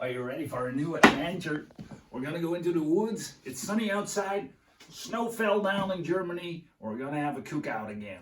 Are you ready for a new adventure? We're gonna go into the woods. It's sunny outside. Snow fell down in Germany. We're gonna have a cookout again.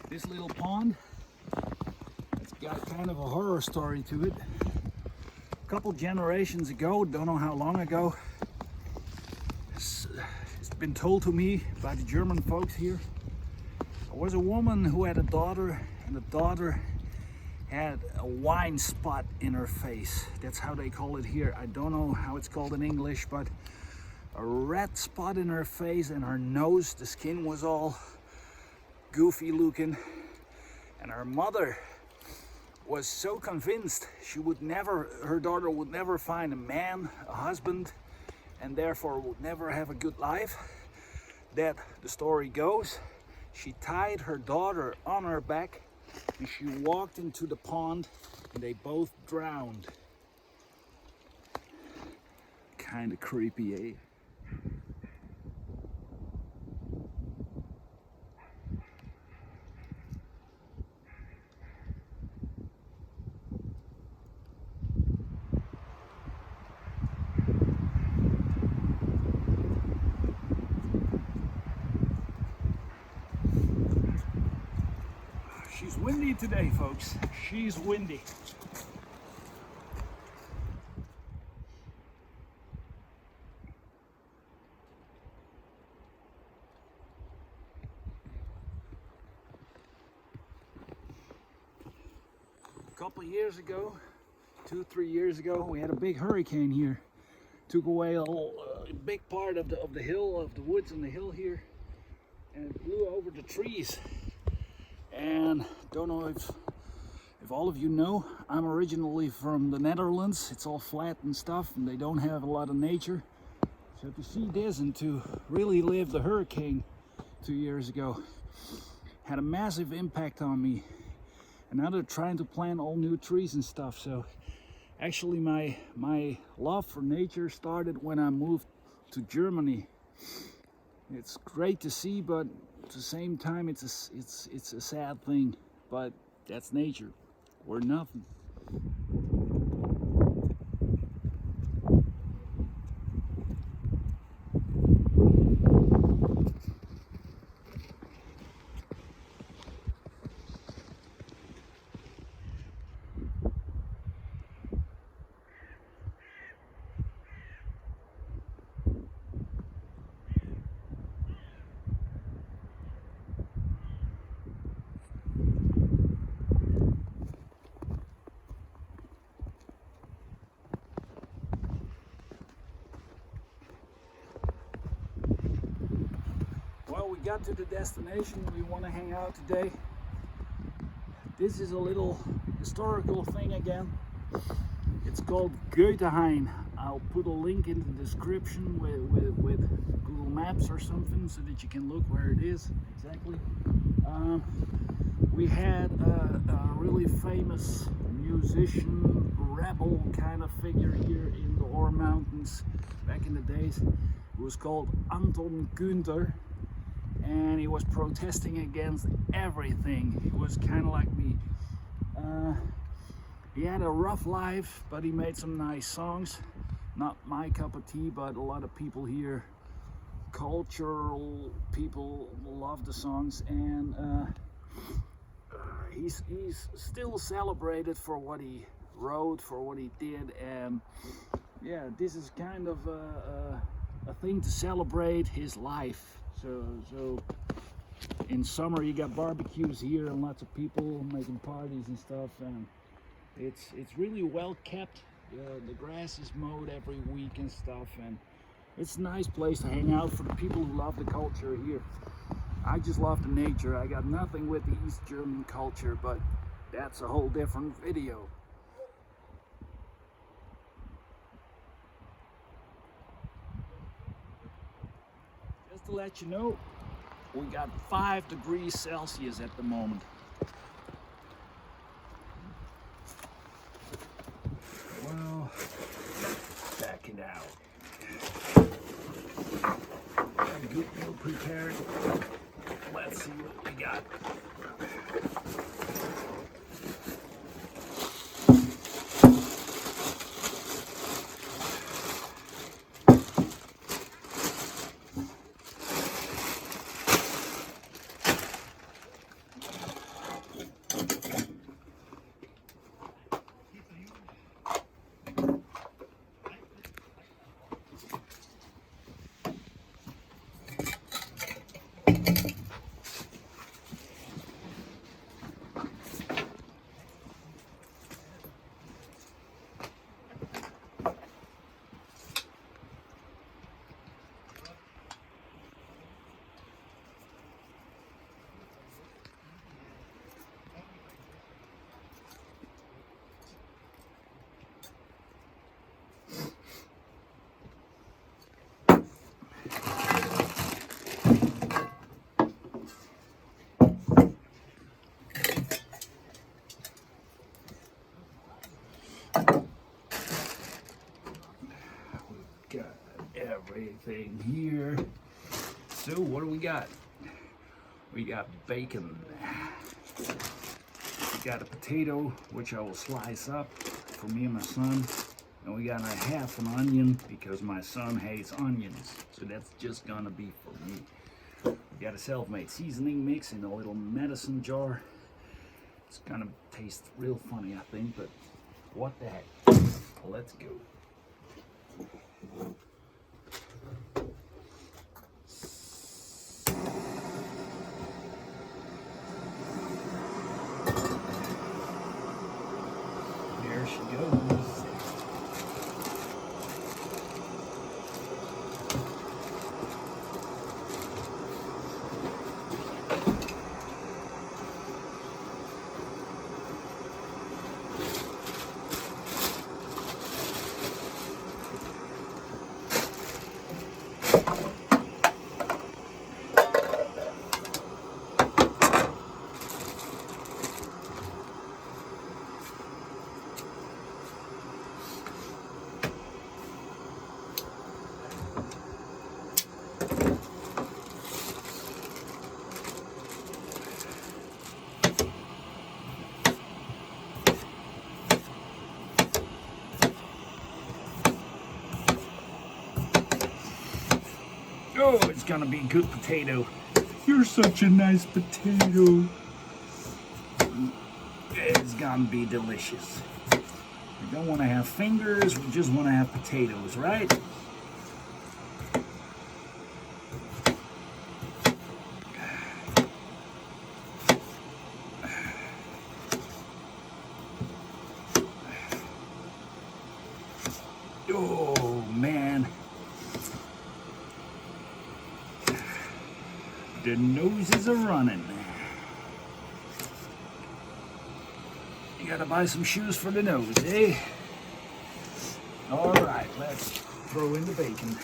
This little pond, it's got kind of a horror story to it. A couple generations ago, don't know how long ago, it's been told to me by the German folks here. There was a woman who had a daughter, and the daughter had a wine spot in her face. That's how they call it here. I don't know how it's called in English, but a red spot in her face and her nose, the skin was all goofy looking, and her mother was so convinced her daughter would never find a man, a husband, and therefore would never have a good life, that the story goes, she tied her daughter on her back and she walked into the pond and they both drowned. Kind of creepy, eh? She's windy today, folks. She's windy. A couple of years ago, 2-3 years ago, we had a big hurricane here. Took away a big part of the hill, of the woods on the hill here, and it blew over the trees. And don't know if all of you know, I'm originally from the Netherlands. It's all flat and stuff, and they don't have a lot of nature. So to see this and to really live the hurricane 2 years ago had a massive impact on me. And now they're trying to plant all new trees and stuff. So actually my love for nature started when I moved to Germany. It's great to see, but at the same time it's a sad thing, but that's nature. We're nothing. Well, we got to the destination we want to hang out today. This is a little historical thing again. It's called Goethehain. I'll put a link in the description with Google Maps or something so that you can look where it is exactly. We had a really famous musician, rebel kind of figure here in the Oremountains back in the days. It was called Anton Günther. And he was protesting against everything. He was kind of like me. He had a rough life, but he made some nice songs. Not my cup of tea, but a lot of people here, cultural people, love the songs. And he's still celebrated for what he wrote, for what he did, and yeah, this is kind of a thing to celebrate his life. So in summer you got barbecues here and lots of people making parties and stuff, and it's really well kept. The grass is mowed every week and stuff, and it's a nice place to hang out for the people who love the culture here. I just love the nature. I got nothing with the East German culture, but that's a whole different video. Just to let you know, we got 5 degrees Celsius at the moment. Well, back it out. Got a good meal prepared. Let's see what we got. Got everything here. So what do we got? We got bacon. We got a potato, which I will slice up for me and my son. And we got a half an onion because my son hates onions. So that's just gonna be for me. We got a self-made seasoning mix in a little medicine jar. It's gonna taste real funny, I think, but what the heck? Let's go. There she goes. Oh, it's gonna be a good potato. You're such a nice potato. It's gonna be delicious. We don't want to have fingers, we just want to have potatoes, right? Oh, man. The noses are running. You gotta buy some shoes for the nose, eh? All right, let's throw in the bacon.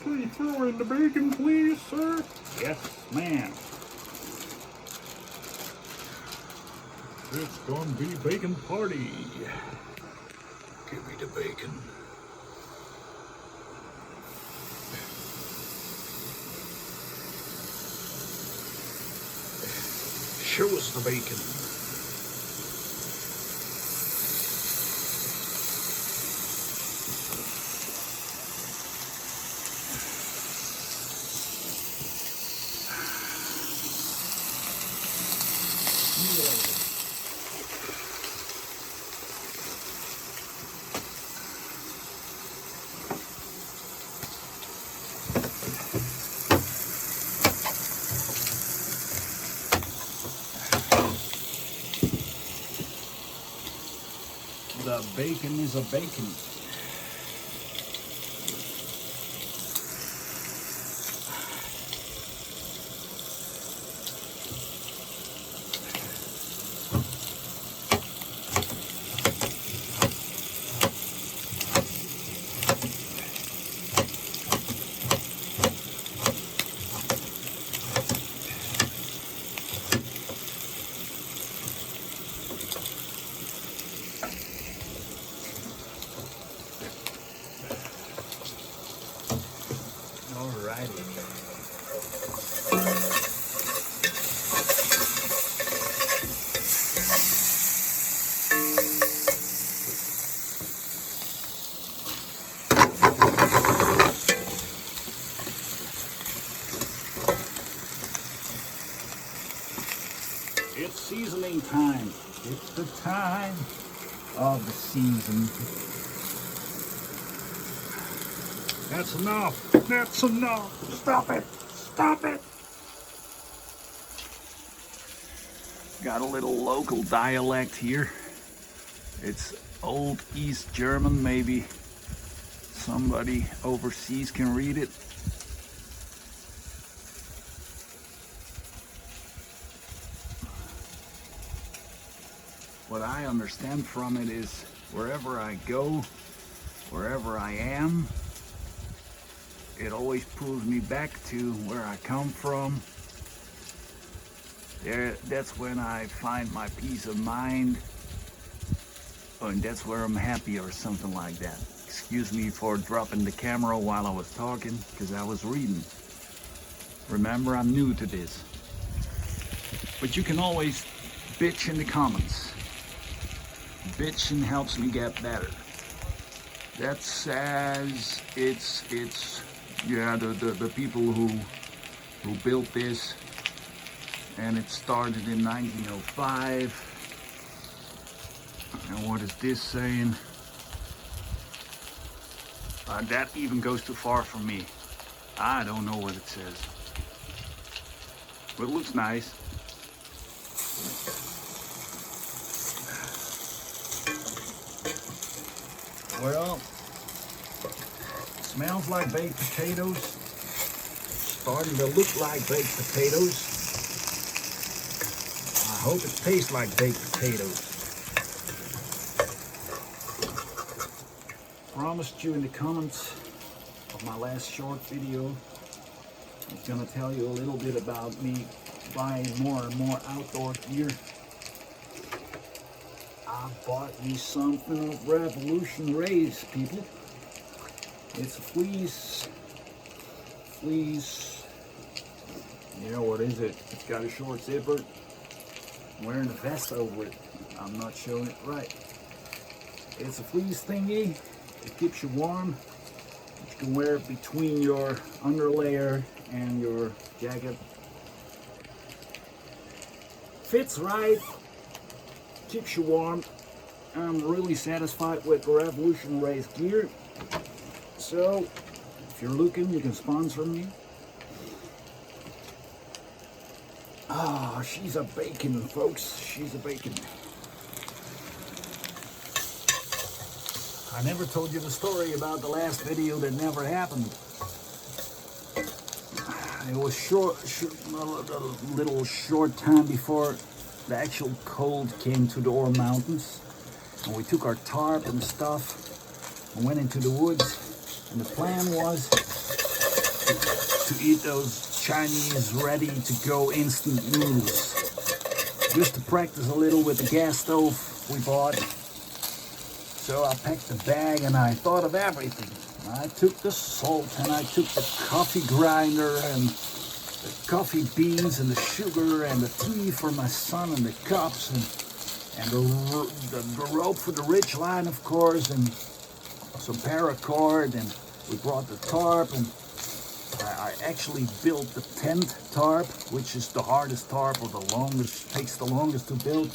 Can you throw in the bacon, please, sir? Yes, ma'am. It's gonna be bacon party. Give me the bacon. Show us the bacon. The bacon is a bacon. Alrighty. It's seasoning time. It's the time of the season. That's enough. That's enough. Stop it. Stop it. Got a little local dialect here. It's Old East German. Maybe somebody overseas can read it. What I understand from it is wherever I go, wherever I am, it always pulls me back to where I come from. That's when I find my peace of mind, and that's where I'm happy, or something like that. Excuse me for dropping the camera while I was talking, because I was reading. Remember, I'm new to this. But you can always bitch in the comments. Bitching helps me get better. That says it's yeah, the people who built this, and it started in 1905. And what is this saying? That even goes too far for me. I don't know what it says, but it looks nice. Well, smells like baked potatoes. Starting to look like baked potatoes. I hope it tastes like baked potatoes. Promised you in the comments of my last short video, I was gonna tell you a little bit about me buying more and more outdoor gear. I bought me something of Revolution Rays, people. It's a fleece. Yeah, what is it? It's got a short zipper. I'm wearing a vest over it. I'm not showing it right. It's a fleece thingy. It keeps you warm. You can wear it between your underlayer and your jacket. Fits right. Keeps you warm. I'm really satisfied with Revolution Rays gear. So, if you're looking, you can sponsor me. Oh, she's a bacon, folks. She's a bacon. I never told you the story about the last video that never happened. It was a little short time before the actual cold came to the Oremountains. And we took our tarp and stuff and went into the woods. And the plan was to eat those Chinese ready-to-go instant noodles. Just to practice a little with the gas stove we bought. So I packed the bag and I thought of everything. I took the salt and I took the coffee grinder and the coffee beans and the sugar and the tea for my son and the cups and the rope for the ridge line, of course, and some paracord, and we brought the tarp, and I actually built the tent tarp, which is the hardest tarp or the longest, takes the longest to build.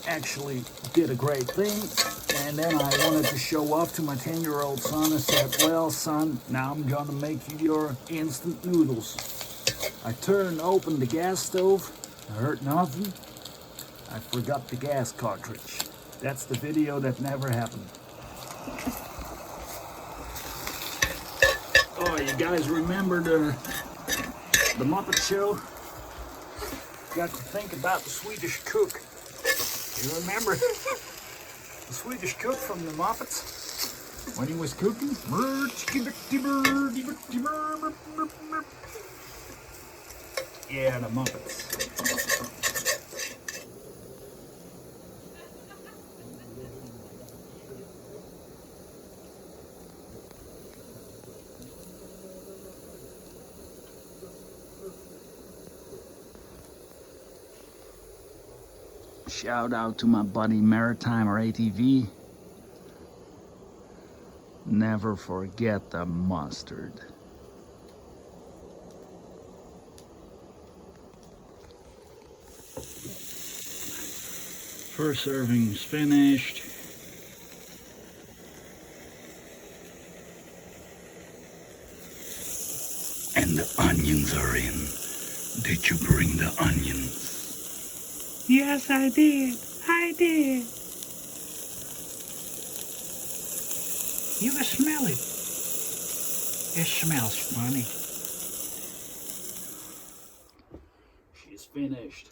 Actually did a great thing, and then I wanted to show off to my 10-year-old son. I said, well son, now I'm gonna make you your instant noodles. I turned open the gas stove, I heard nothing. I forgot the gas cartridge. That's the video that never happened. Oh, you guys remember the Muppet Show? Got to think about the Swedish cook. You remember the Swedish cook from the Muppets? When he was cooking? Yeah, the Muppets. Shout out to my buddy Maritimer ATV. Never forget the mustard. First serving's finished. And the onions are in. Did you bring the onions? Yes, I did. I did. You can smell it. It smells funny. She's finished.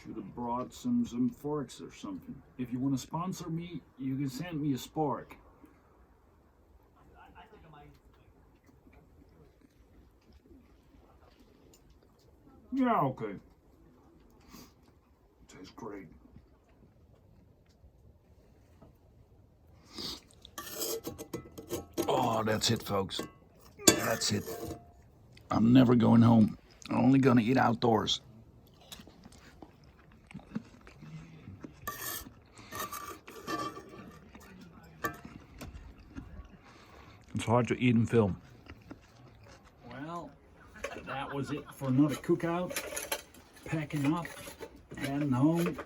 Should have brought some forks or something. If you want to sponsor me, you can send me a spark. Yeah, okay. Tastes great. Oh, that's it, folks. That's it. I'm never going home. I'm only gonna eat outdoors. It's hard to eat and film. Well, that was it for another cookout. Packing up, heading home.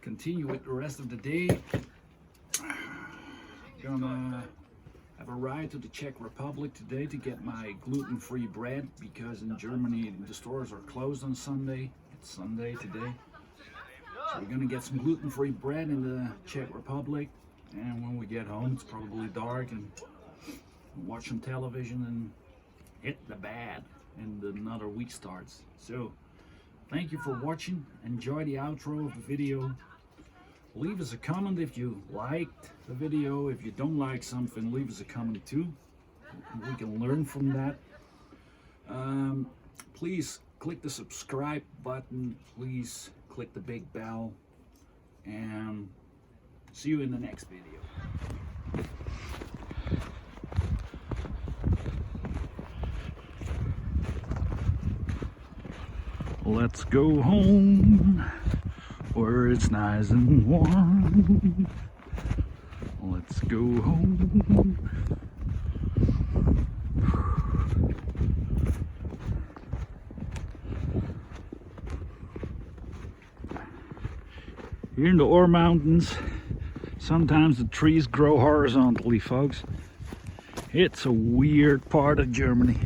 Continue with the rest of the day. Gonna have a ride to the Czech Republic today to get my gluten-free bread, because in Germany the stores are closed on Sunday. It's Sunday today. So we're gonna get some gluten-free bread in the Czech Republic, and when we get home it's probably dark, and watch some television and hit the bed, and another week starts. So thank you for watching. Enjoy the outro of the video. Leave us a comment if you liked the video. If you don't like something, leave us a comment too. We can learn from that. Please click the subscribe button. Please click the big bell. And see you in the next video. Let's go home where it's nice and warm. Let's go home. Here in the Ore Mountains, sometimes the trees grow horizontally, folks. It's a weird part of Germany.